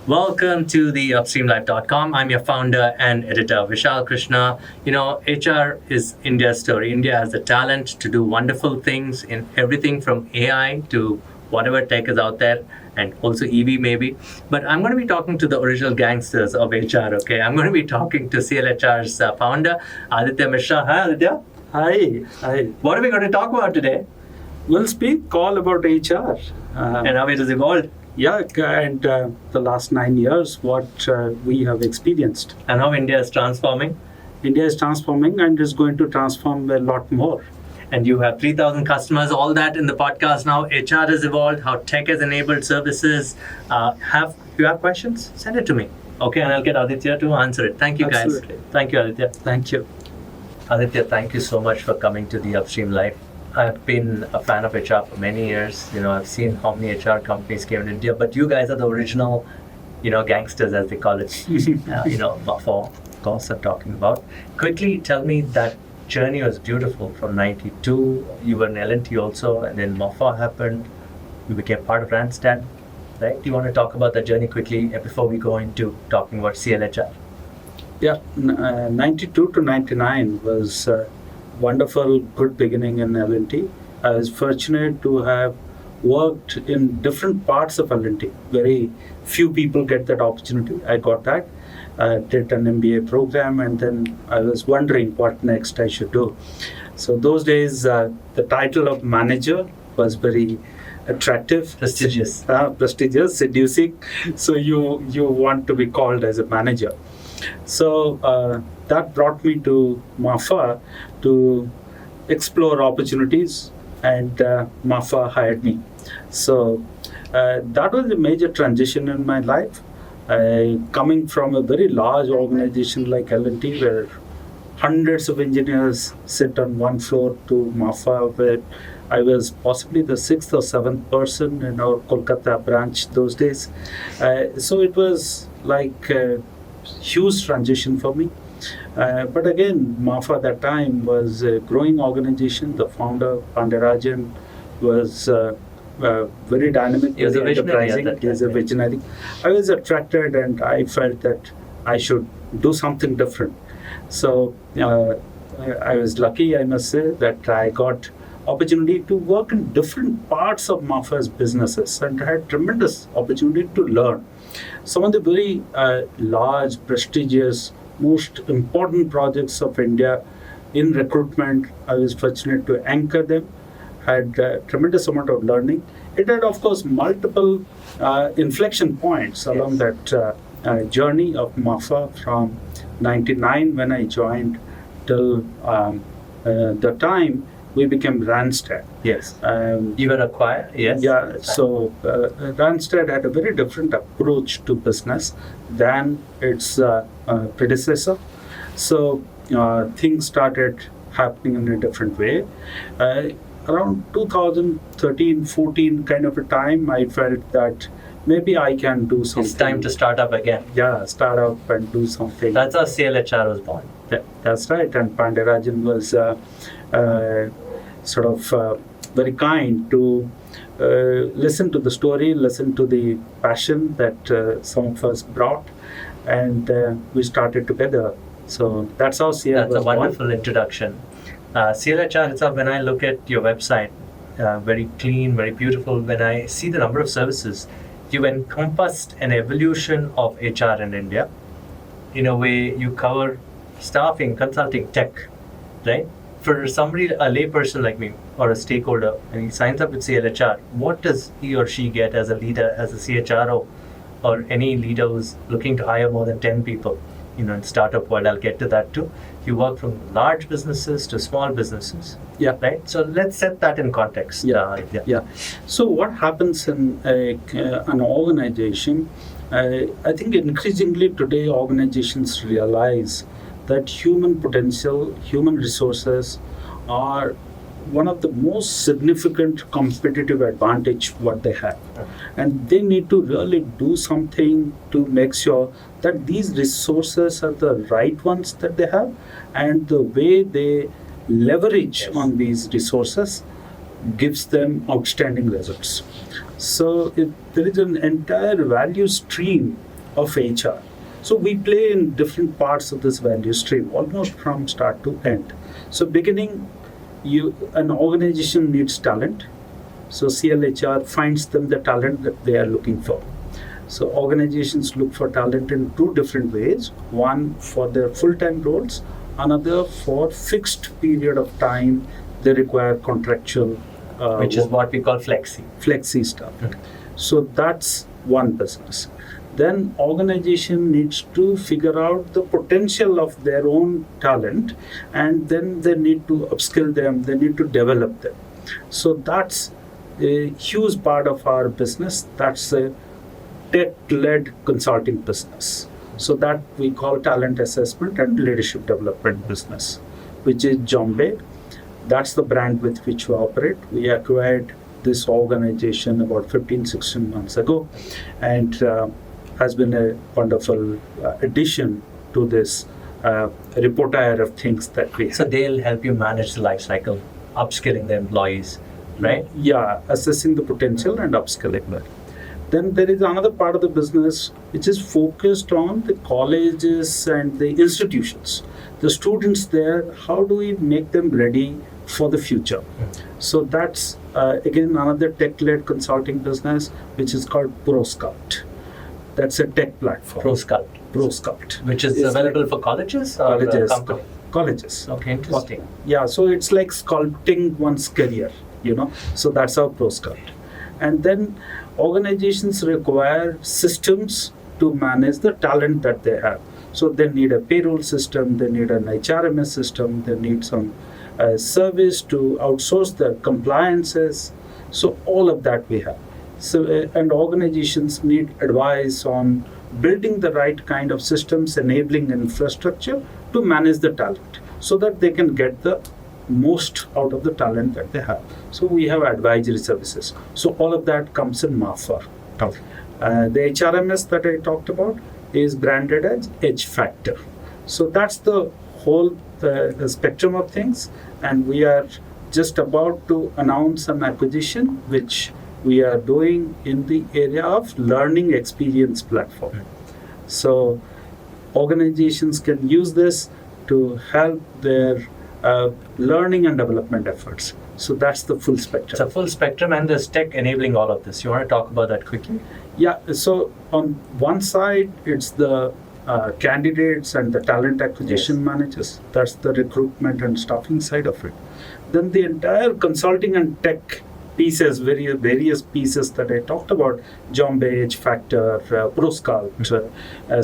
Welcome to the upstreamlife.com. I'm your founder and editor, Vishal Krishna. HR is India's story. India has the talent to do wonderful things in everything from AI to whatever tech is out there, and also EV maybe. But I'm going to be talking to the original gangsters of HR, okay? I'm going to be talking to CIEL-HR's founder, Aditya Mishra. Hi, Aditya. Hi. What are we going to talk about today? We'll speak all about HR. And how it has evolved. Yeah, and the last 9 years, what we have experienced. And how India is transforming. India is transforming and is going to transform a lot more. And you have 3,000 customers, all that in the podcast now. HR has evolved, how tech has enabled services. If you have questions, send it to me. Okay, and I'll get Aditya to answer it. Thank you, guys. Absolutely. Thank you, Aditya. Thank you. Aditya, thank you so much for coming to the Upstream Life. I've been a fan of HR for many years. I've seen how many HR companies came in India, but you guys are the original, gangsters, as they call it. Buffo, of course, I'm talking about. Quickly tell me that journey was beautiful from 92. You were in L&T also, and then Maffa happened. You became part of Randstad, right? Do you want to talk about that journey quickly before we go into talking about CIEL-HR? Yeah, 92 to 99 was wonderful, good beginning in L&T. I was fortunate to have worked in different parts of L&T. Very few people get that opportunity. I got that. I did an MBA program, and then I was wondering what next I should do. So those days, the title of manager was very attractive. Prestigious. Prestigious, seducing. So you want to be called as a manager. So that brought me to MAFA to explore opportunities, and MAFA hired me. So that was a major transition in my life. Coming from a very large organization like L&T, where hundreds of engineers sit on one floor, to MAFA, where I was possibly the 6th or 7th person in our Kolkata branch those days. So it was like a huge transition for me. But again, MAFA at that time was a growing organization. The founder, Pandirajan, was very dynamic. He was a visionary. He was a visionary. I was attracted, and I felt that I should do something different. So I was lucky, I must say, that I got opportunity to work in different parts of MAFA's businesses, and had tremendous opportunity to learn. Some of the very large, prestigious, most important projects of India in recruitment, I was fortunate to anchor them, had a tremendous amount of learning. It had, of course, multiple inflection points along that journey of MAFA from 99 when I joined till the time we became Randstad. Yes. You were acquired, yes. Yeah, so Randstad had a very different approach to business than its predecessor. So things started happening in a different way. Around 2013-14 kind of a time, I felt that maybe I can do something. It's time to start up again. Yeah, start up and do something. That's how CIEL-HR was born. Yeah, that's right. And Pandirajan was very kind to listen to the story, listen to the passion that some of us brought, and we started together. So that's how CIEL That's was a wonderful born. introduction. CIEL-HR itself, when I look at your website, very clean, very beautiful. When I see the number of services, you encompassed an evolution of HR in India. In a way, you cover staffing, consulting, tech, right? For somebody, a layperson like me, or a stakeholder, and he signs up with CIEL-HR, what does he or she get as a leader, as a CHRO, or any leader who's looking to hire more than 10 people? In startup world, I'll get to that too. You work from large businesses to small businesses. Yeah. Right? So let's set that in context. Yeah. So what happens in an organization, I think increasingly today organizations realize that human potential, human resources are one of the most significant competitive advantage what they have. And they need to really do something to make sure that these resources are the right ones that they have, and the way they leverage on these resources gives them outstanding results. So there is an entire value stream of HR. So we play in different parts of this value stream, almost from start to end. So beginning, an organization needs talent. So CIEL-HR finds them the talent that they are looking for. So organizations look for talent in two different ways. One for their full-time roles, another for fixed period of time they require contractual. Which is what we call flexi stuff. So that's one business. Then organization needs to figure out the potential of their own talent, and then they need to upskill them, they need to develop them. So that's a huge part of our business. That's a tech-led consulting business. So that we call talent assessment and leadership development business, which is Jombe. That's the brand with which we operate. We acquired this organization about 15-16 months ago, and has been a wonderful addition to this repertoire of things that we have. So they'll help you manage the life cycle, upskilling the employees, right? Yeah, assessing the potential and upskilling them. Then there is another part of the business which is focused on the colleges and the institutions. The students there, how do we make them ready for the future? So that's again another tech-led consulting business which is called ProScout. That's a tech platform. ProScout. Which is available for colleges or company? Colleges. Okay, interesting. Yeah, so it's like sculpting one's career, So that's how ProScout. And then organizations require systems to manage the talent that they have. So they need a payroll system, they need an HRMS system, they need some service to outsource their compliances. So all of that we have. So and organizations need advice on building the right kind of systems, enabling infrastructure to manage the talent so that they can get the most out of the talent that they have. So we have advisory services. So all of that comes in Mafar. Okay. The HRMS that I talked about is branded as Edge Factor. So that's the whole spectrum of things, and we are just about to announce an acquisition which we are doing in the area of learning experience platform. So organizations can use this to help their learning and development efforts. So that's the full spectrum. It's a full spectrum, and there's tech enabling all of this. You want to talk about that quickly? Yeah, so on one side, it's the candidates and the talent acquisition managers. That's the recruitment and staffing side of it. Then the entire consulting and tech pieces, various pieces that I talked about, Jombe, Edge Factor, ProScout,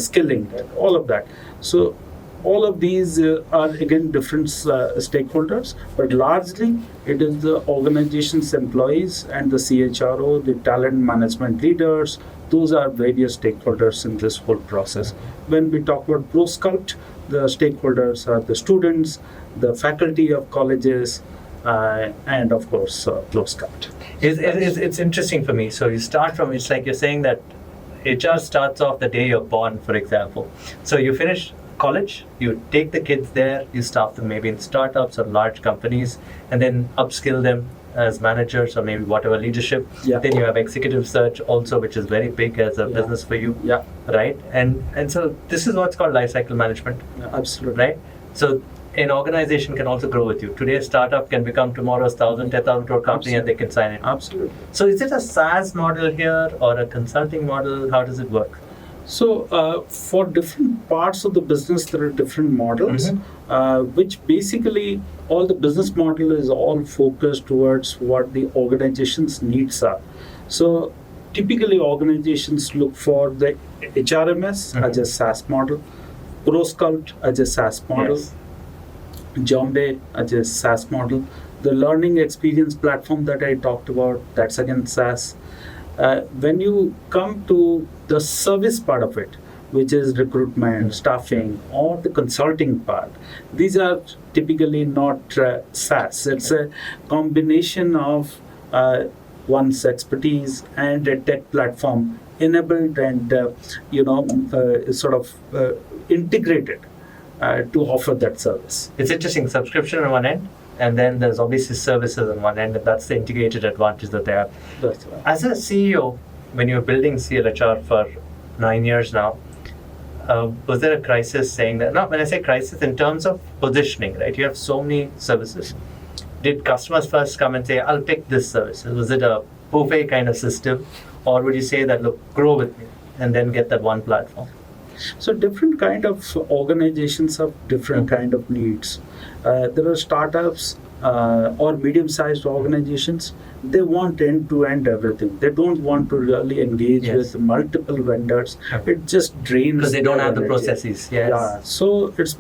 skilling, all of that. So all of these are again different stakeholders, but largely it is the organization's employees and the CHRO, the talent management leaders. Those are various stakeholders in this whole process. When we talk about ProScout, the stakeholders are the students, the faculty of colleges, and of course ProScout. It's interesting for me. So you start from, it's like you're saying that HR starts off the day you're born, for example. So you finish college, you take the kids there, you staff them maybe in startups or large companies, and then upskill them as managers or maybe whatever leadership. Yeah. Then you have executive search also, which is very big as a business for you. Yeah. Right? And so this is what's called life cycle management. Yeah, absolutely. Right? So an organization can also grow with you. Today's startup can become tomorrow's 10,000 crore company, and they can sign it. Absolutely. So is it a SaaS model here or a consulting model? How does it work? So for different parts of the business, there are different models, which basically all the business model is all focused towards what the organization's needs are. So typically organizations look for the HRMS as a SaaS model, ProScout as a SaaS model, Jombe as a SaaS model. The learning experience platform that I talked about, that's again SaaS. When you come to the service part of it, which is recruitment, staffing, or the consulting part, these are typically not SaaS. It's a combination of one's expertise and a tech platform enabled and sort of integrated to offer that service. It's interesting, subscription on one end, and then there's obviously services on one end, and that's the integrated advantage that they have. That's right. As a CEO, when you're building CIEL-HR for 9 years now, was there a crisis saying that? No, when I say crisis, in terms of positioning, right? You have so many services. Did customers first come and say, I'll pick this service? Was it a buffet kind of system? Or would you say that, look, grow with me and then get that one platform? So different kind of organizations have different kind of needs. There are startups or medium-sized organizations. They want end-to-end everything. They don't want to really engage with multiple vendors. It just drains. Because they don't have the processes. Yes. Yeah. So it's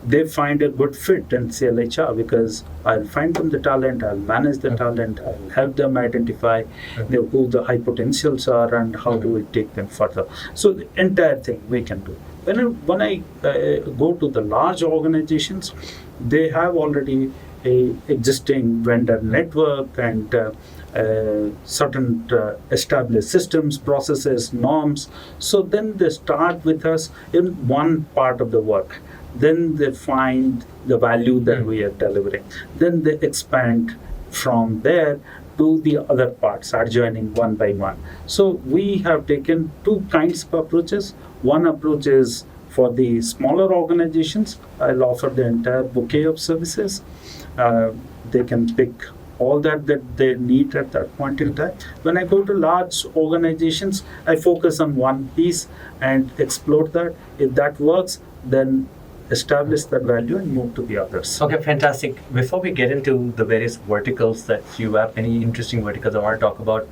they find a good fit in CIEL-HR because I'll find them the talent, I'll manage the talent, I'll help them identify who the high potentials are and how do we take them further. So the entire thing we can do. When I go to the large organizations, they have already a existing vendor network and certain established systems, processes, norms. So then they start with us in one part of the work. Then they find the value that we are delivering. Then they expand from there to the other parts, adjoining one by one. So we have taken two kinds of approaches. One approach is for the smaller organizations. I'll offer the entire bouquet of services. They can pick all that they need at that point in time. When I go to large organizations, I focus on one piece and explore that. If that works, then establish that value and move to the others. Okay, fantastic. Before we get into the various verticals that you have, any interesting verticals I want to talk about.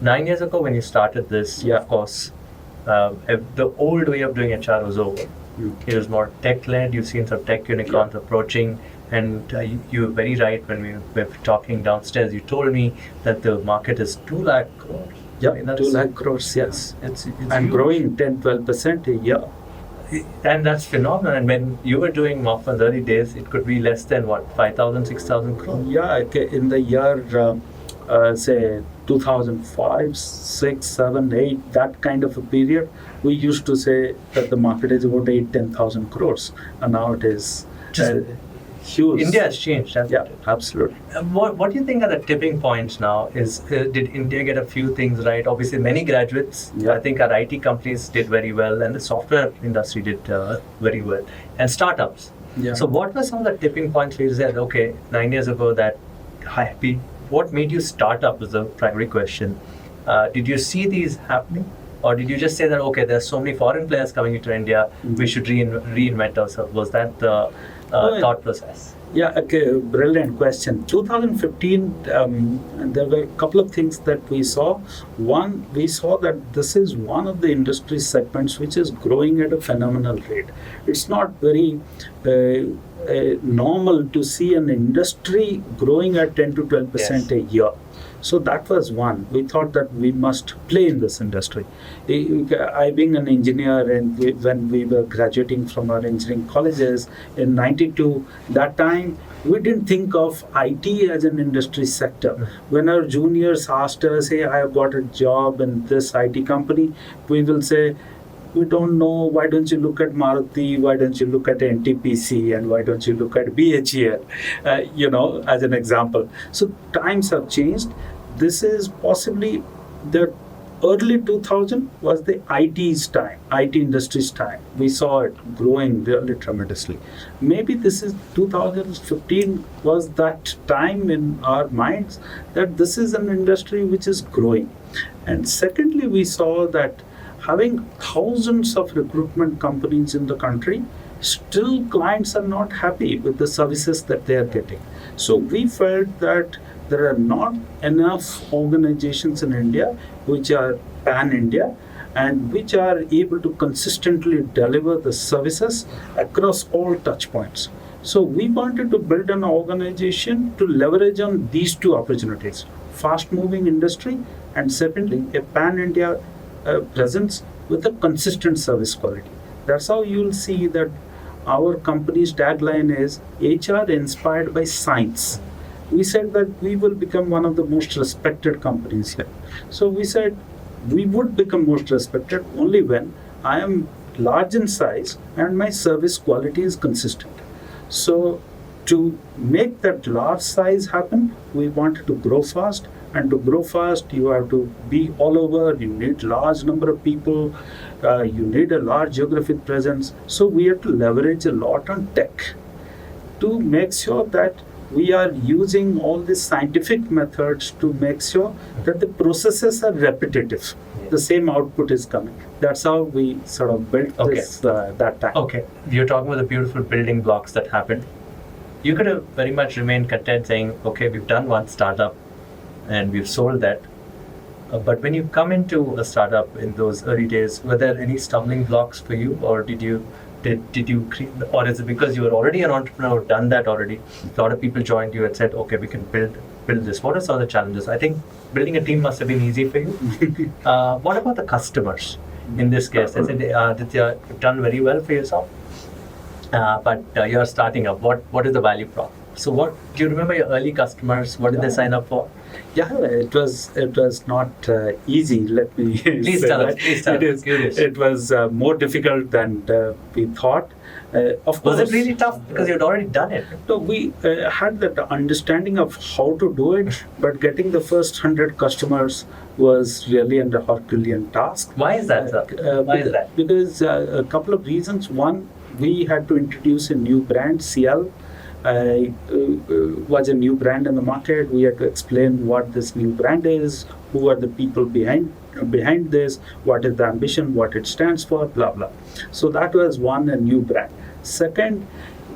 9 years ago when you started this, of course, the old way of doing HR was over. It was more tech-led. You've seen some tech unicorns approaching. And you were very right when we were talking downstairs. You told me that the market is 2 lakh crores. Yeah, I mean, 2 lakh crores, yes. It's and huge. Growing 10-12% a year. And that's phenomenal. And when you were doing Moffan's early days, it could be less than what, 5,000, 6,000 crores? Yeah, in the year, say 2005, 6, 7, 8, that kind of a period, we used to say that the market is about 8-10,000 crores. And now it is huge. India has changed, hasn't it? Absolutely. What do you think are the tipping points now? Did India get a few things right? Obviously, many graduates. I think our IT companies did very well, and the software industry did very well, and startups. So, what were some of the tipping points where you said, okay, 9 years ago that happy? What made you start up? Was the primary question. Did you see these happening? Or did you just say that, okay, there's so many foreign players coming into India, we should reinvent ourselves? Was that the thought process? Yeah, okay, brilliant question. 2015, there were a couple of things that we saw. One, we saw that this is one of the industry segments which is growing at a phenomenal rate. It's not very normal to see an industry growing at 10-12% a year. So that was one. We thought that we must play in this industry. I being an engineer, and when we were graduating from our engineering colleges in 92, that time we didn't think of IT as an industry sector. When our juniors asked us, hey, I have got a job in this IT company, we will say, we don't know, why don't you look at Maruti, why don't you look at NTPC, and why don't you look at BHEL, as an example. So times have changed. This is possibly the early 2000 was the IT's time, IT industry's time. We saw it growing really tremendously. Maybe this is 2015 was that time in our minds that this is an industry which is growing. And secondly, we saw that having thousands of recruitment companies in the country, still clients are not happy with the services that they are getting. So we felt that there are not enough organizations in India which are pan-India and which are able to consistently deliver the services across all touch points. So we wanted to build an organization to leverage on these two opportunities, fast-moving industry and secondly, a pan-India presence with a consistent service quality. That's how you'll see that our company's tagline is HR inspired by science. We said that we will become one of the most respected companies here. So we said we would become most respected only when I am large in size and my service quality is consistent. So to make that large size happen, we wanted to grow fast and to grow fast, you have to be all over. You need large number of people. You need a large geographic presence. So we have to leverage a lot on tech to make sure that we are using all these scientific methods to make sure that the processes are repetitive. The same output is coming. That's how we sort of built this that time. Okay, you're talking about the beautiful building blocks that happened. You could have very much remained content saying, okay, we've done one startup and we've sold that. But when you come into a startup in those early days, were there any stumbling blocks for you, or did you create, or is it because you were already an entrepreneur, done that already? A lot of people joined you and said, okay, we can build this. What are some of the challenges? I think building a team must have been easy for you. What about the customers? In this case, I said, Aditya, you've done very well for yourself, but you're starting up. What is the value prop? So what do you remember your early customers? What did they sign up for? Yeah, it was not easy. Let me please say tell that. us. Please tell us. It was more difficult than we thought. Of course, was it really tough because you'd already done it? So we had that understanding of how to do it, but getting the first 100 customers was really a Herculean task. Why is that, sir? Why is that? Because a couple of reasons. One, we had to introduce a new brand, CL. Was a new brand in the market. We had to explain what this new brand is, who are the people behind this, what is the ambition, what it stands for, blah blah. So that was one, a new brand. Second,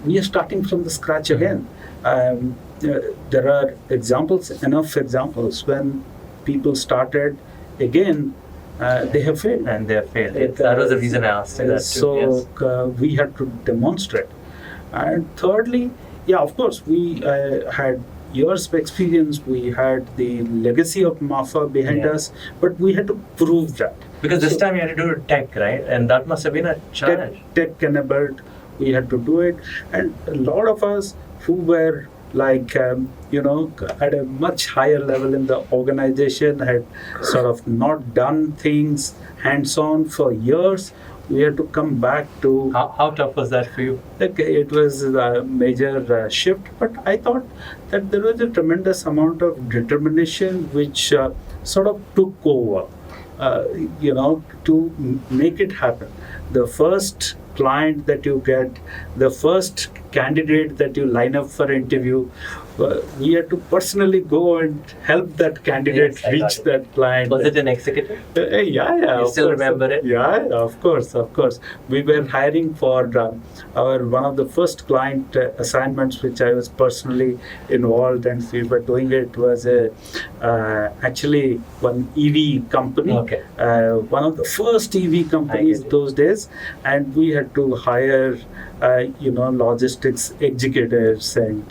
we are starting from the scratch again. There are enough examples when people started again. They have failed. And they have failed. That was the reason I asked you that too. So we had to demonstrate. And thirdly, yeah, of course, we had years of experience. We had the legacy of MAFA behind us, but we had to prove that. Because this time you had to do tech, right? And that must have been a challenge. Tech enabled, we had to do it. And a lot of us who were like, at a much higher level in the organization, had sort of not done things hands-on for years. We had to come back to... How tough was that for you? It was a major shift, but I thought that there was a tremendous amount of determination which sort of took over, to make it happen. The first client that you get, the first candidate that you line up for interview, we had to personally go and help that candidate reach that client. Was it an executive? Yeah. You still remember it? Yeah, of course. We were hiring for one of the first client assignments, which I was personally involved, and we were doing it was actually one EV company. Okay. One of the first EV companies those days, and we had to hire logistics executives and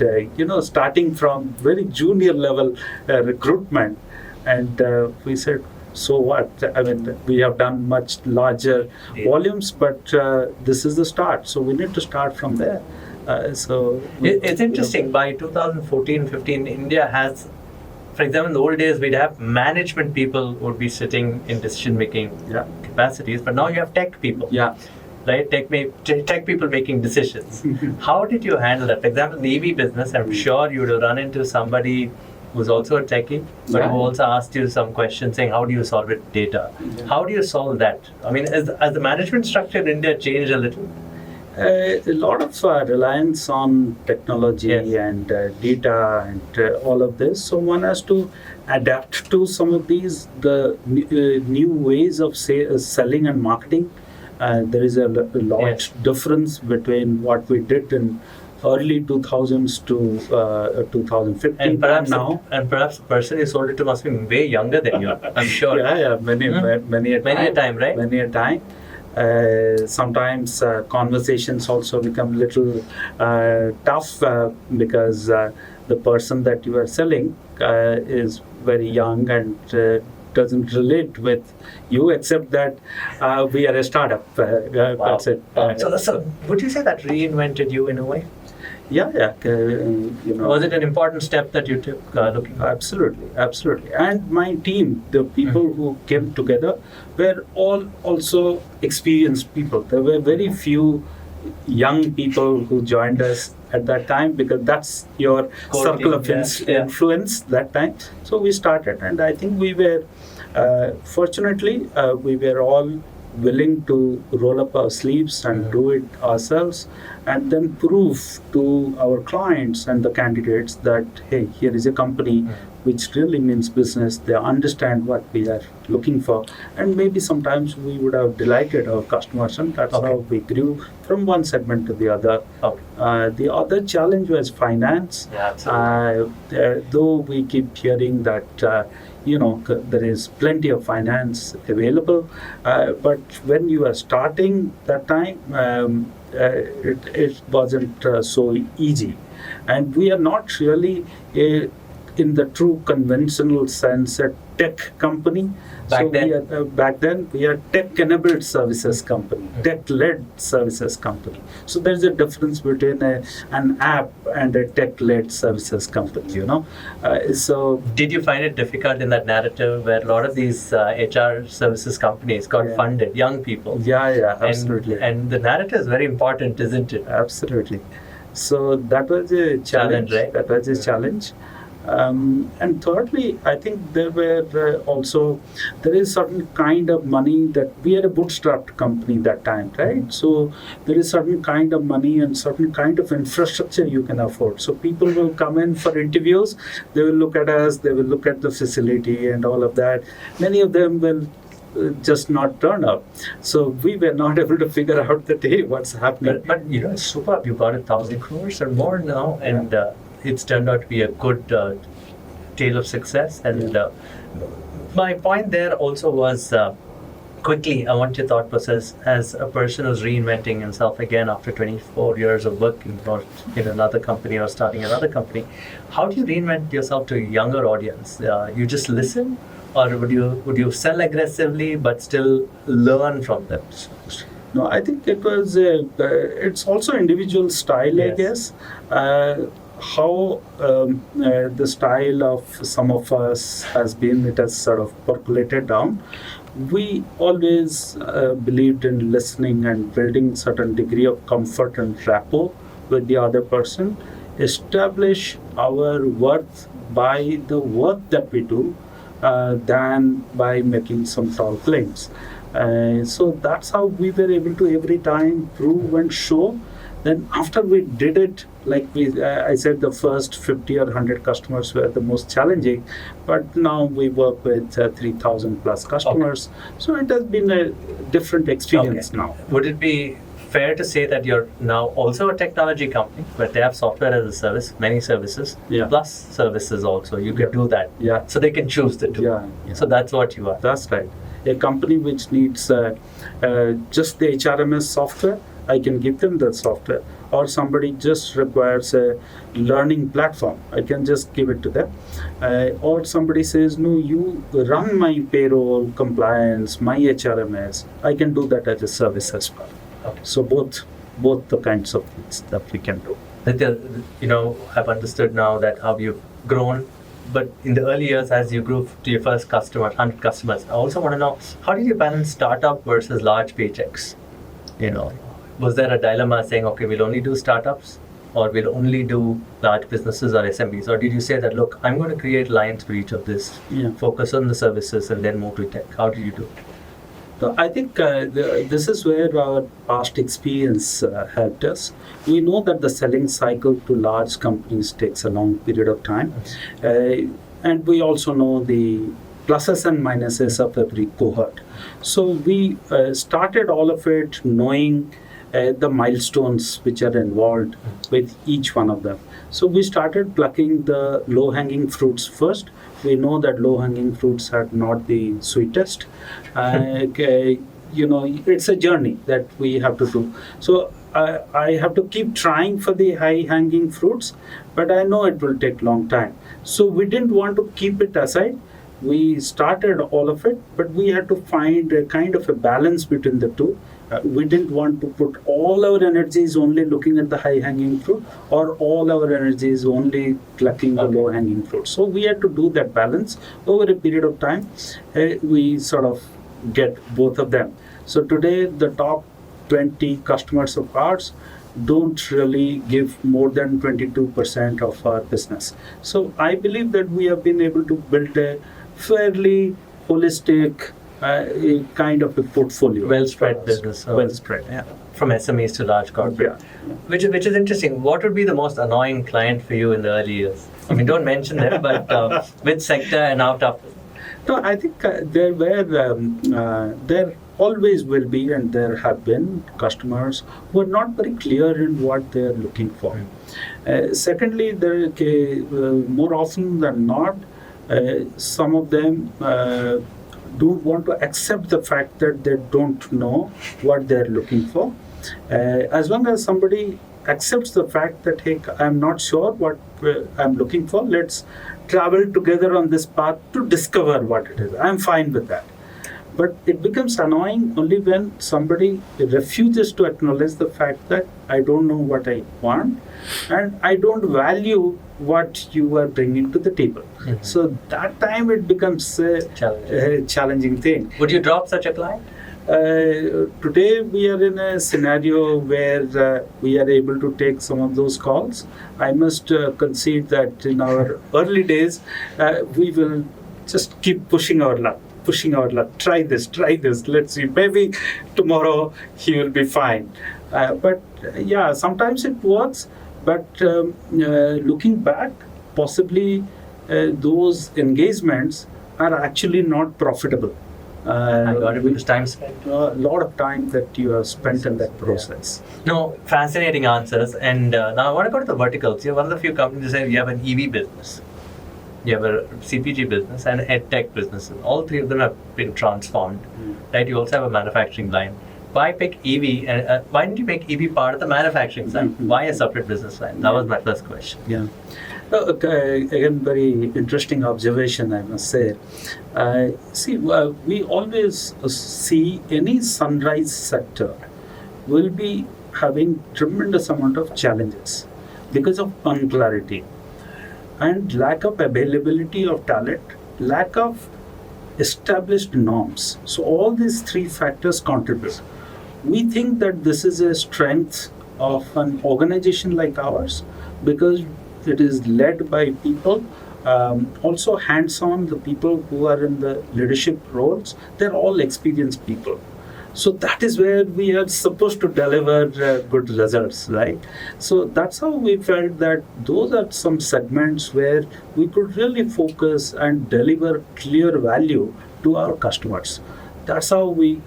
starting from very junior level recruitment. And we said, so what? I mean, we have done much larger volumes, but this is the start. So we need to start from there. It's interesting. By 2014-15, India has, for example, in the old days, we'd have management people would be sitting in decision-making capacities, but now you have tech people. Yeah. Right? Tech people making decisions. How did you handle that? For example, in the EV business, I'm sure you would have run into somebody who's also a techie, but who also asked you some questions saying, how do you solve it data? Yeah. How do you solve that? I mean, has the management structure in India changed a little? A lot of reliance on technology and data and all of this. So one has to adapt to some of these, the new ways of selling and marketing. There is a lot difference between what we did in early 2000s to 2015 and perhaps now. Perhaps the person you sold it to must be way younger than you, I'm sure. Many a time, right? Many a time. Sometimes conversations also become a little tough because the person that you are selling is very young and doesn't relate with you, except that we are a startup. That's it. So would you say that reinvented you in a way? Yeah. Was it an important step that you took looking? Absolutely. And my team, the people who came together, were all also experienced people. There were very few young people who joined us at that time, because that's your Core circle team, of yeah. influence that time. So we started, and I think we were, fortunately, we were all willing to roll up our sleeves and do it ourselves, and then prove to our clients and the candidates that, hey, here is a company which really means business. They understand what we are looking for, and maybe sometimes we would have delighted our customers, and that's how we grew from one segment to the other. The other challenge was finance. Yeah, absolutely. Though we keep hearing that there is plenty of finance available, but when you are starting that time, it wasn't so easy, and we are not really in the true conventional sense a tech company. Back then? Back then we are tech-enabled services company, tech-led services company. So there's a difference between an app and a tech-led services company. So did you find it difficult in that narrative where a lot of these HR services companies got funded, young people? Yeah, absolutely. And the narrative is very important, isn't it? Absolutely. So that was a challenge, right? That was a challenge. And thirdly, I think there is certain kind of money that we are a bootstrapped company that time, right? So there is certain kind of money and certain kind of infrastructure you can afford. So people will come in for interviews, they will look at us, they will look at the facility and all of that. Many of them will just not turn up. So we were not able to figure out that, hey, what's happening. But it's superb. You got 1,000 crores or more now, and it's turned out to be a good tale of success. And my point there also was, quickly, I want your thought process as a person who's reinventing himself again after 24 years of working for in another company or starting another company. How do you reinvent yourself to a younger audience? You just listen, or would you sell aggressively but still learn from them? No, I think it was. It's also individual style, I guess. How the style of some of us has been, it has sort of percolated down. We always believed in listening and building certain degree of comfort and rapport with the other person, establish our worth by the work that we do, than by making some tall claims. So that's how we were able to every time prove and show. Then after we did it, like I said, the first 50 or 100 customers were the most challenging, but now we work with 3,000 plus customers. So it has been a different experience now. Would it be fair to say that you're now also a technology company, where they have software as a service, many services, plus services also? You can do that. Yeah. So they can choose the two. Yeah. So that's what you are. That's right. A company which needs just the HRMS software, I can give them the software. Or somebody just requires a learning platform, I can just give it to them. Or somebody says, no, you run my payroll, compliance, my HRMS, I can do that as a service as well. Okay. So both the kinds of things that we can do. I've understood now that how you've grown. But in the early years, as you grew to your first customer, 100 customers, I also want to know, how did you balance startup versus large paychecks? Was there a dilemma saying, okay, we'll only do startups, or we'll only do large businesses or SMBs? Or did you say that, look, I'm going to create lines for each of this, focus on the services, and then move to tech? How did you do? So I think this is where our past experience helped us. We know that the selling cycle to large companies takes a long period of time. And we also know the pluses and minuses of every cohort. So we started all of it knowing the milestones which are involved with each one of them. So we started plucking the low-hanging fruits first. We know that low-hanging fruits are not the sweetest. It's a journey that we have to do. So I have to keep trying for the high-hanging fruits, but I know it will take long time. So we didn't want to keep it aside. We started all of it, but we had to find a kind of a balance between the two. We didn't want to put all our energies only looking at the high-hanging fruit, or all our energies only plucking the low-hanging fruit. So we had to do that balance over a period of time. We sort of get both of them. So today the top 20 customers of ours don't really give more than 22% of our business. So I believe that we have been able to build a fairly holistic kind of a portfolio. Well spread business. Well spread. Yeah. From SMEs to large corporate. Yeah. Which is interesting. What would be the most annoying client for you in the early years? I mean, don't mention them, but which sector and how tough? No, I think there always will be, and there have been customers who are not very clear in what they are looking for. Secondly, more often than not, some of them don't want to accept the fact that they don't know what they're looking for. As long as somebody accepts the fact that, hey, I'm not sure what I'm looking for, let's travel together on this path to discover what it is. I'm fine with that. But it becomes annoying only when somebody refuses to acknowledge the fact that I don't know what I want and I don't value what you are bringing to the table. Mm-hmm. So that time it becomes a challenging thing. Would you drop such a client? Today we are in a scenario where we are able to take some of those calls. I must concede that in our early days, we will just keep pushing our luck. Try this, let's see, maybe tomorrow he will be fine. But yeah, sometimes it works, but looking back, possibly those engagements are actually not profitable. I got it, because time spent. A lot of time that you have spent in that process. Yeah. No, fascinating answers. And now I want to go to the verticals. You're one of the few companies that say you have an EV business. You have a CPG business and ed tech business. All three of them have been transformed. Right? You also have a manufacturing line. Why pick EV? And why didn't you make EV part of the manufacturing side? Why a separate business line? That was my first question. Yeah. Again, very interesting observation, I must say. We always see any sunrise sector will be having tremendous amount of challenges because of unclarity and lack of availability of talent, lack of established norms. So all these three factors contribute. We think that this is a strength of an organization like ours because it is led by people, also hands-on, the people who are in the leadership roles, they're all experienced people. So that is where we are supposed to deliver good results, right? So that's how we felt that those are some segments where we could really focus and deliver clear value to our customers. That's how we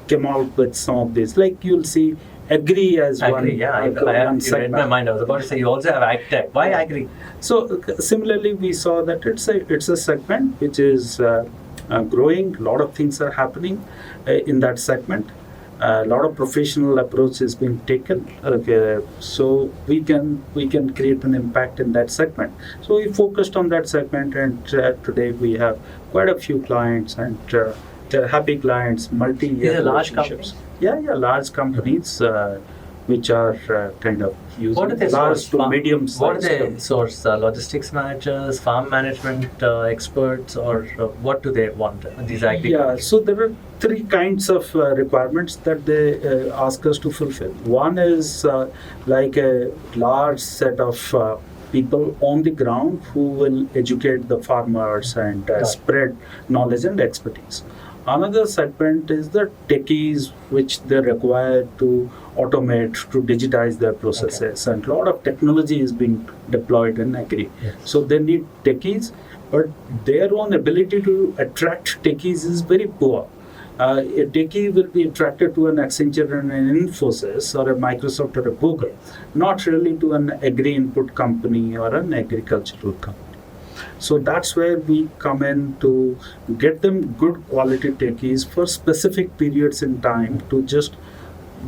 came out with some of this. Like you'll see Agri as one. Yeah, I read my mind. I was about to say you also have ag tech. Why Agri? So similarly, we saw that it's a segment which is growing. A lot of things are happening in that segment. A lot of professional approach is being taken. So we can create an impact in that segment. So we focused on that segment, and today we have quite a few clients and they're happy clients, multi-year relationships. Yeah, large companies which are kind of using large to medium size. What are they source? Logistics managers, farm management experts, or what do they want? These agri companies? So there are three kinds of requirements that they ask us to fulfill. One is like a large set of people on the ground who will educate the farmers and spread knowledge and expertise. Another segment is the techies, which they require to automate, to digitize their processes, and a lot of technology is being deployed in agri. Yes. So they need techies, but their own ability to attract techies is very poor. A techie will be attracted to an Accenture and an Infosys or a Microsoft or a Google, not really to an agri input company or an agricultural company. So that's where we come in to get them good quality techies for specific periods in time to just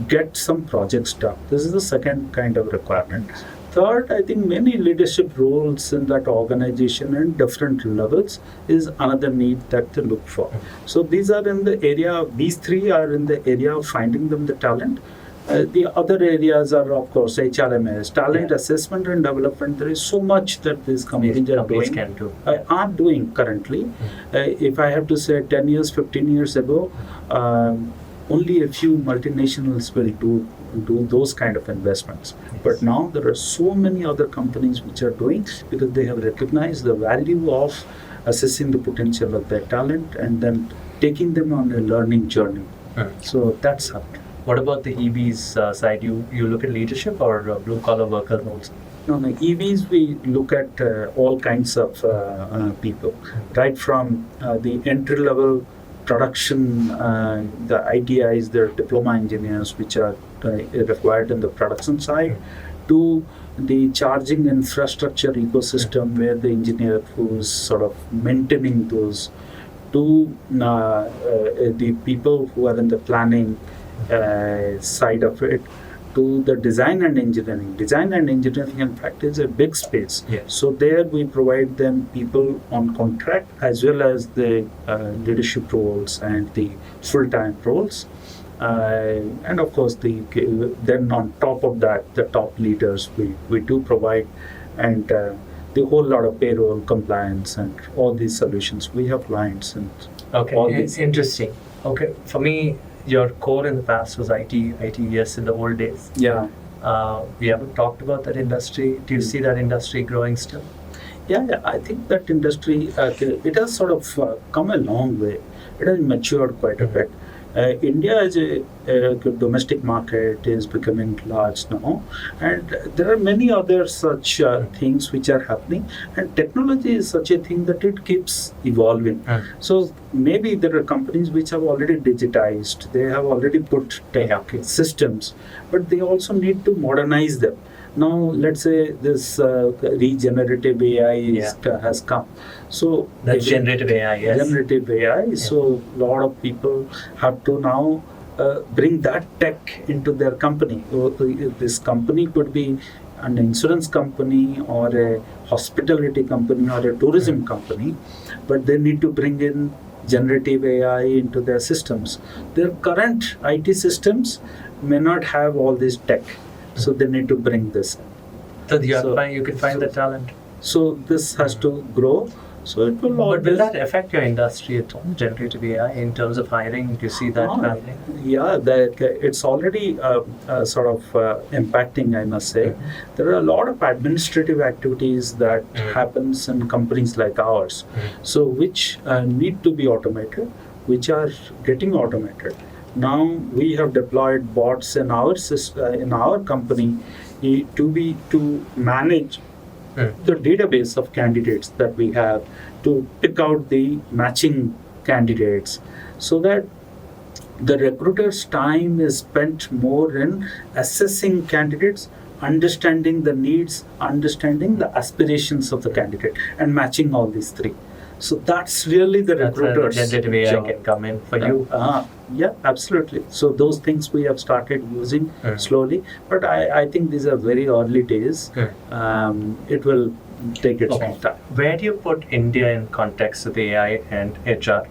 get some projects done. This is the second kind of requirement. Third, I think many leadership roles in that organization and different levels is another need that they look for. So these three are in the area of finding them the talent. The other areas are, of course, HRMS, talent assessment and development. There is so much that these companies are doing currently. If I have to say 10 years, 15 years ago, only a few multinationals will do those kind of investments. But now there are so many other companies which are doing, because they have recognized the value of assessing the potential of their talent and then taking them on a learning journey. So that's happening. What about the EVs side? You look at leadership or blue collar workers also? No, EVs, we look at all kinds of people, right from the entry level production, the ITIs, the diploma engineers, which are required in the production side, to the charging infrastructure ecosystem, where the engineer who's sort of maintaining those, to the people who are in the planning side of it, to the design and engineering. Design and engineering, in fact, is a big space. Yes. So there we provide them people on contract, as well as the leadership roles and the full-time roles. And of course, then on top of that, the top leaders we do provide, and the whole lot of payroll, compliance, and all these solutions. We have clients and all it's these. interesting. Okay, for me, your core in the past was IT, yes, in the old days. Yeah. We haven't talked about that industry. Do you see that industry growing still? Yeah, I think that industry, it has sort of come a long way. It has matured quite a bit. India as a domestic market is becoming large now, and there are many other such things which are happening, and technology is such a thing that it keeps evolving. So maybe there are companies which have already digitized, they have already put tech systems, but they also need to modernize them. Now, let's say this regenerative AI has come. So that's generative AI, yes. Generative AI. So a lot of people have to now bring that tech into their company. This company could be an insurance company or a hospitality company or a tourism company, but they need to bring in generative AI into their systems. Their current IT systems may not have all this tech. So they need to bring this in. So you can find the talent. So this has to grow. So it will always. But will that affect your industry at all, generative AI, in terms of hiring? Do you see that happening? Yeah, it's already sort of impacting, I must say. There are a lot of administrative activities that happens in companies like ours, so which need to be automated, which are getting automated. Now we have deployed bots in our company to manage the database of candidates that we have, to pick out the matching candidates, so that the recruiter's time is spent more in assessing candidates, understanding the needs, understanding the aspirations of the candidate, and matching all these three. So that's really the recruiter's generative AI job. can come in for you. Yeah, absolutely. So those things we have started using slowly, but I think these are very early days. It will take its own time. Where do you put India in context with AI and HR?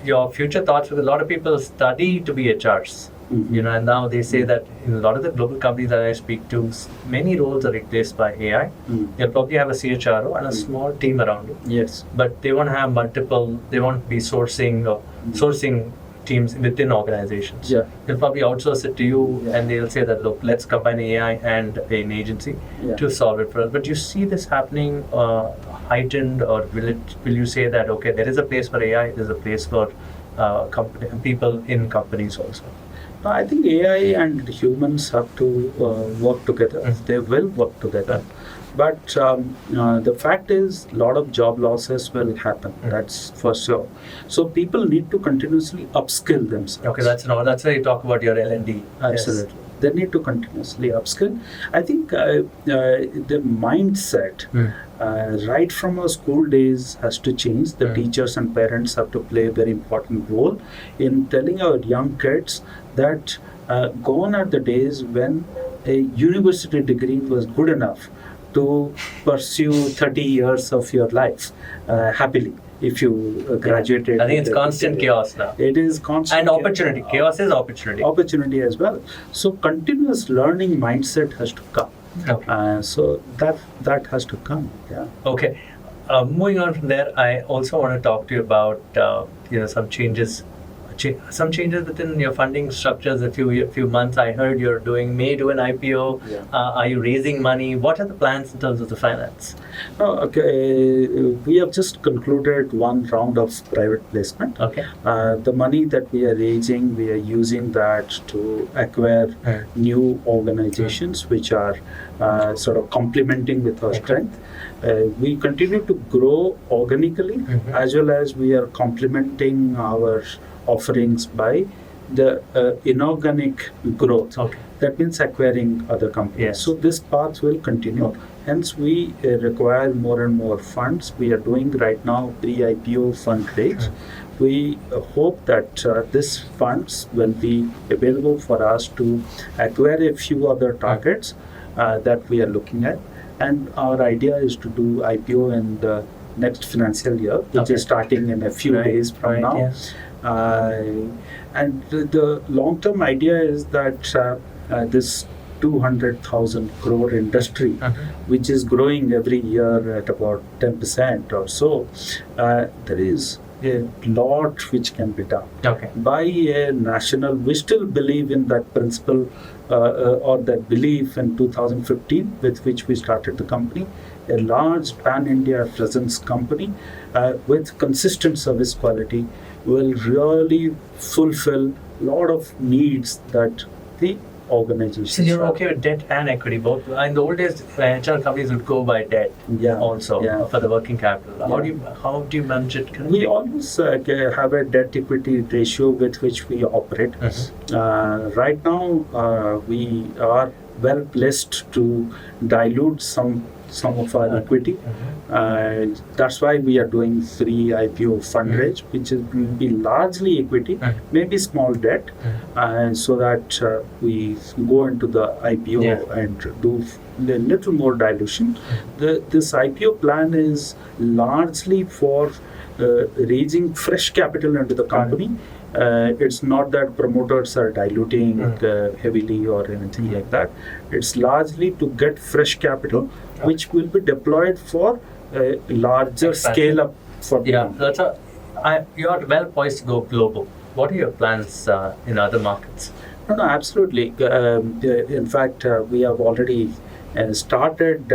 Your future thoughts, with a lot of people study to be HRs. And now they say that in a lot of the global companies that I speak to, many roles are replaced by AI. They'll probably have a CHRO and a small team around it. Yes. But they won't have multiple, they won't be sourcing teams within organizations. Yeah. They'll probably outsource it to you, and they'll say that, look, let's combine AI and an agency to solve it for us. But you see this happening heightened, or will you say that, okay, there is a place for AI, there's a place for people in companies also? No, I think AI and humans have to work together. They will work together. But the fact is, a lot of job losses will happen. That's for sure. So people need to continuously upskill themselves. Okay, that's why you talk about your L&D. Absolutely. Yes. They need to continuously upskill. I think the mindset right from our school days has to change. The teachers and parents have to play a very important role in telling our young kids that gone are the days when a university degree was good enough to pursue 30 years of your life happily. If you graduated, I think it's constant chaos now. It is constant and opportunity. Chaos is opportunity. Opportunity as well. So continuous learning mindset has to come. Okay. So that has to come. Yeah. Okay. Moving on from there, I also want to talk to you about some changes some changes within your funding structures. A few months, I heard may do an IPO. Yeah. Are you raising money? What are the plans in terms of the finance? Okay, we have just concluded one round of private placement. Okay. The money that we are raising, we are using that to acquire new organizations which are sort of complementing with our strength. We continue to grow organically, as well as we are complementing our offerings by the inorganic growth. Okay. That means acquiring other companies. Yes. So this path will continue. Okay. Hence, we require more and more funds. We are doing right now pre-IPO fundraise. We hope that these funds will be available for us to acquire a few other targets that we are looking at. And our idea is to do IPO in the next financial year, which is starting in a few days from now. Yes. And the long-term idea is that this 200,000 crore industry, which is growing every year at about 10% or so, there is a lot which can be done. Okay. By a national, we still believe in that principle or that belief in 2015 with which we started the company, a large pan-India presence company with consistent service quality will really fulfill a lot of needs that the organizations So you're have. okay with debt and equity both? In the old days, HR companies would go by debt also for the working capital. How do you manage it? We always have a debt equity ratio with which we operate. Right now, we are well placed to dilute some of our equity. That's why we are doing free IPO fundraise, which will be largely equity, maybe small debt, so that we go into the IPO and do a little more dilution. This IPO plan is largely for raising fresh capital into the company. It's not that promoters are diluting heavily or anything like that. It's largely to get fresh capital, which will be deployed for a larger scale up for the company. You are well poised to go global. What are your plans in other markets? No, absolutely. In fact, we have already started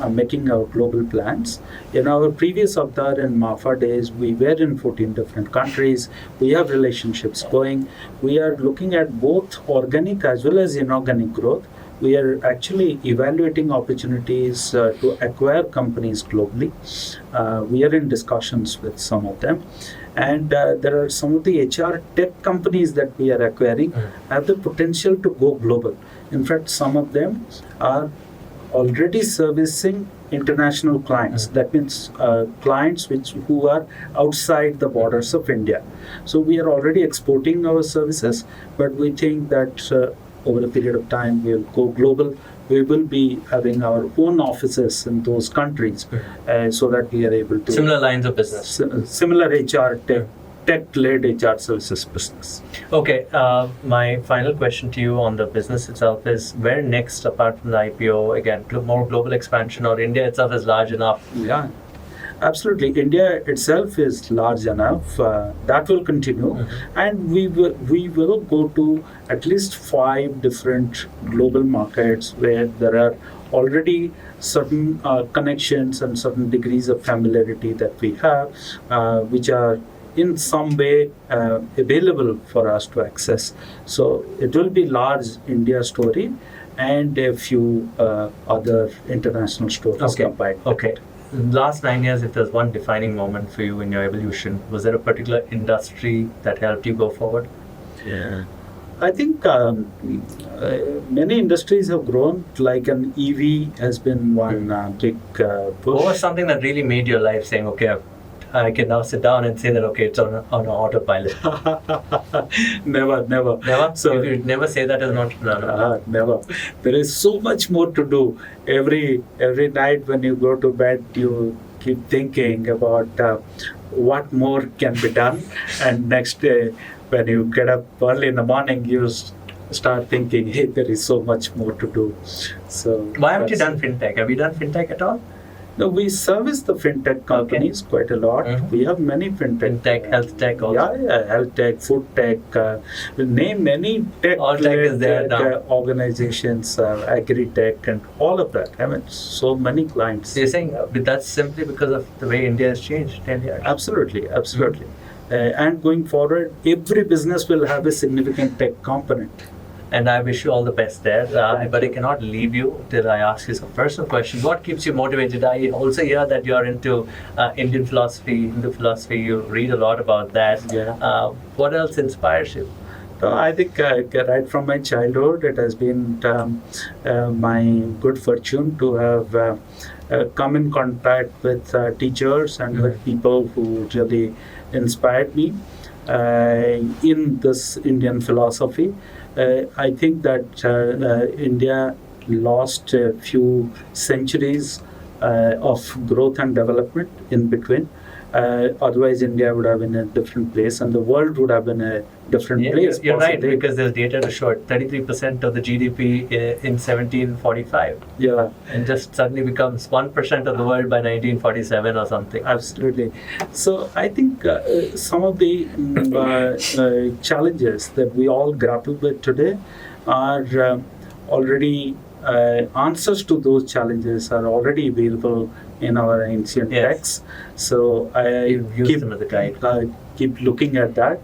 making our global plans. In our previous Avatar and Mafa days, we were in 14 different countries. We have relationships going. We are looking at both organic as well as inorganic growth. We are actually evaluating opportunities to acquire companies globally. We are in discussions with some of them. And there are some of the HR tech companies that we are acquiring have the potential to go global. In fact, some of them are already servicing international clients. That means clients who are outside the borders of India. So we are already exporting our services, but we think that over a period of time we will go global. We will be having our own offices in those countries so that we are able to... Similar lines of business. Similar HR tech-led HR services business. Okay, my final question to you on the business itself is, where next apart from the IPO? Again, more global expansion, or India itself is large enough? Yeah, absolutely. India itself is large enough. That will continue. And we will go to at least 5 different global markets where there are already certain connections and certain degrees of familiarity that we have, which are in some way available for us to access. So it will be large India story and a few other international stories combined. Okay. Last 9 years, if there's one defining moment for you in your evolution, was there a particular industry that helped you go forward? Yeah. I think many industries have grown, like an EV has been one big push. What was something that really made your life saying, okay, I can now sit down and say that, okay, it's on autopilot? Never. Never? So you never say that as an entrepreneur? Never. There is so much more to do. Every night when you go to bed, you keep thinking about what more can be done. And next day, when you get up early in the morning, you start thinking, hey, there is so much more to do. So why haven't you done fintech? Have you done fintech at all? No, we service the fintech companies quite a lot. We have many fintech. Fintech, health tech also. Yeah, health tech, food tech. Name any tech. All tech is there now. Organizations, agri tech, and all of that. I mean, so many clients. So you're saying that's simply because of the way India has changed 10 years? Absolutely. And going forward, every business will have a significant tech component. And I wish you all the best there. But I cannot leave you till I ask you some personal questions. What keeps you motivated? I also hear that you're into Indian philosophy, Hindu philosophy. You read a lot about that. Yeah. What else inspires you? I think right from my childhood, it has been my good fortune to have come in contact with teachers and with people who really inspired me in this Indian philosophy. I think that India lost a few centuries of growth and development in between. Otherwise, India would have been a different place, and the world would have been a different place. You're right, possibly. because there's data to show it. 33% of the GDP in 1745. Yeah, And just suddenly becomes 1% of the world by 1947 or something. absolutely. So I think some of the challenges that we all grapple with today are already answers to those challenges are already available in our ancient texts. So I Use them as a guide. keep looking at that.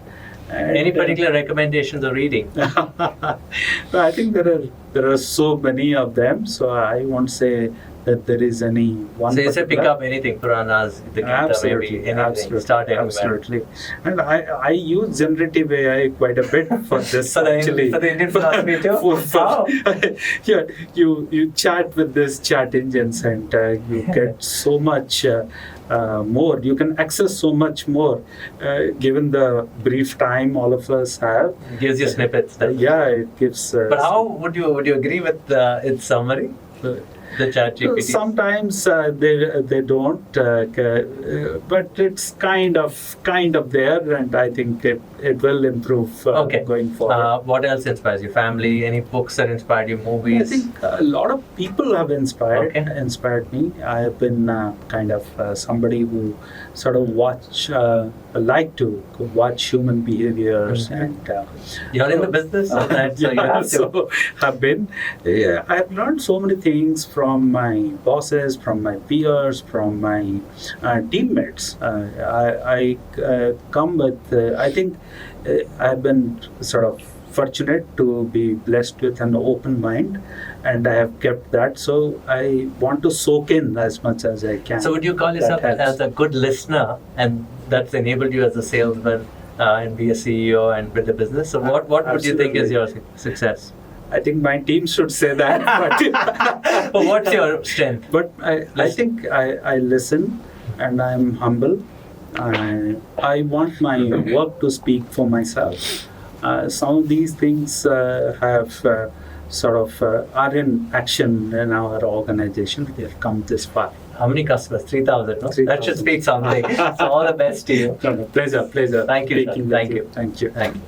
And, Any particular recommendations of reading? I think there are so many of them, so I won't say that there is any one. So you say pick particular. up anything, Puranas, the Gita, Absolutely, maybe anything. absolutely, Start anywhere. absolutely. And I use generative AI quite a bit for this. For the actually. for the Indian philosophy too? For- yeah, you chat with this chat engines and you get so much more. You can access so much more given the brief time all of us have. It gives you snippets. Yeah, it gives. But how would you agree with its summary? The chat GPT? Sometimes they don't, but it's kind of there, and I think it will improve going forward. What else inspires you? Family? Any books that inspired you? Movies? I think a lot of people have inspired me. I have been kind of somebody who sort of like to watch human behaviors, and you're in the business of that, so you have to. So I've been. I've learned so many things from my bosses, from my peers, from my teammates. I come with. I think I've been sort of fortunate to be blessed with an open mind, and I have kept that. So I want to soak in as much as I can. So would you call yourself as a good listener, and that's enabled you as a salesman and be a CEO and build a business? So what would you think is your success? I think my team should say that. But what's your strength? But I think I listen, and I'm humble. I want my work to speak for myself. Some of these things have sort of are in action in our organization. We have come this far. How many customers? 3,000, no? 3,000. That should speak something. So all the best to you. Pleasure. Thank you, sir. Speaking with Thank you. Thank you. Thank you.